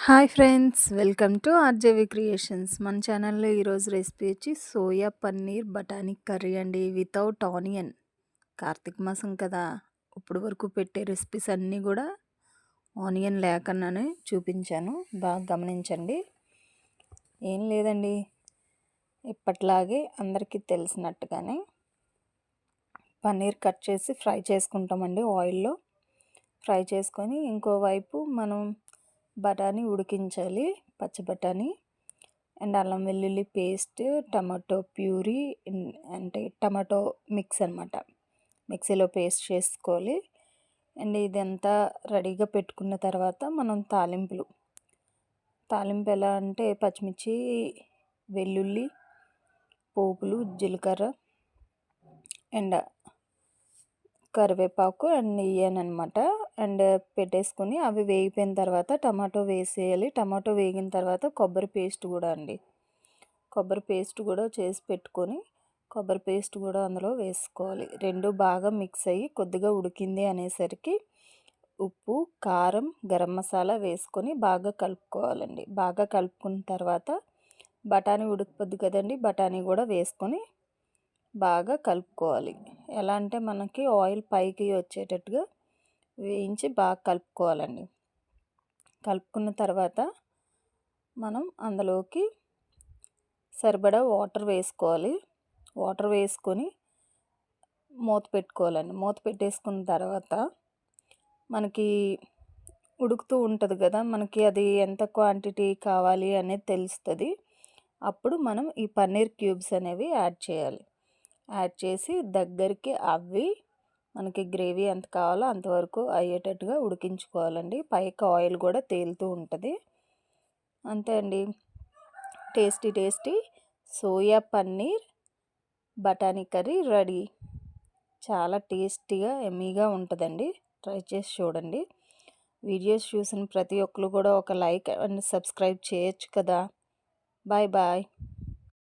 Hi friends, welcome to RJV creations. మన ఛానల్లో ఈరోజు రెసిపీ వచ్చి సోయా పన్నీర్ బఠానీ కర్రీ అండి, వితౌట్ ఆనియన్. కార్తీక మాసం కదా, ఇప్పుడు వరకు పెట్టే రెసిపీస్ అన్నీ కూడా ఆనియన్ లేకుండానే చూపించాను, బాగా గమనించండి. ఏం లేదండి, ఇప్పట్లాగే అందరికీ తెలిసినట్టుగానే పన్నీర్ కట్ చేసి ఫ్రై చేసుకుంటామండి. ఆయిల్లో ఫ్రై చేసుకొని ఇంకోవైపు మనం బఠానీ ఉడికించాలి, పచ్చి బఠానీ అండ్ అల్లం వెల్లుల్లి పేస్ట్, టమాటో ప్యూరీ, అంటే టమాటో మిక్స్ అనమాట, మిక్సీలో పేస్ట్ చేసుకోవాలి. అండ్ ఇదంతా రెడీగా పెట్టుకున్న తర్వాత మనం తాలింపు ఎలా అంటే పచ్చిమిర్చి, వెల్లుల్లి, పోపులు, జీలకర్ర అండ్ కరివేపాకు అండ్ నెయ్యనమాట అండ్ పెట్టేసుకొని అవి వేగిపోయిన తర్వాత టమాటో వేసేయాలి. టమాటో వేగిన తర్వాత కొబ్బరి పేస్ట్ కూడా అండి, కొబ్బరి పేస్ట్ కూడా చేసి పెట్టుకొని కొబ్బరి పేస్ట్ కూడా అందులో వేసుకోవాలి. రెండు బాగా మిక్స్ అయ్యి కొద్దిగా ఉడికింది అనేసరికి ఉప్పు, కారం, గరం మసాలా వేసుకొని బాగా కలుపుకోవాలండి. బాగా కలుపుకున్న తర్వాత బఠానీ ఉడికిపోద్ది కదండి, బఠానీ కూడా వేసుకొని బాగా కలుపుకోవాలి. ఎలా అంటే మనకి ఆయిల్ పైకి వచ్చేటట్టుగా వేయించి బాగా కలుపుకోవాలండి. కలుపుకున్న తర్వాత మనం అందులోకి సరిపడా వాటర్ వేసుకోవాలి. వాటర్ వేసుకొని మూత పెట్టుకోవాలండి. మూత పెట్టేసుకున్న తర్వాత మనకి ఉడుకుతూ ఉంటుంది కదా, మనకి అది ఎంత క్వాంటిటీ కావాలి అనేది తెలుస్తుంది. అప్పుడు మనం ఈ పన్నీర్ క్యూబ్స్ అనేవి యాడ్ చేయాలి. యాడ్ చేసి దగ్గరికి అవి మనకి గ్రేవీ ఎంత కావాలో అంతవరకు అయ్యేటట్టుగా ఉడికించుకోవాలండి. పైకి ఆయిల్ కూడా తేలుతూ ఉంటుంది. అంతే అండి, టేస్టీ సోయా పన్నీర్ బఠానీ కర్రీ రెడీ. చాలా టేస్టీగా ఎమ్మీగా ఉంటుందండి. ట్రై చేసి చూడండి. వీడియోస్ చూసిన ప్రతి ఒక్కరు కూడా ఒక లైక్ అండ్ సబ్స్క్రైబ్ చేయొచ్చు కదా. Bye bye.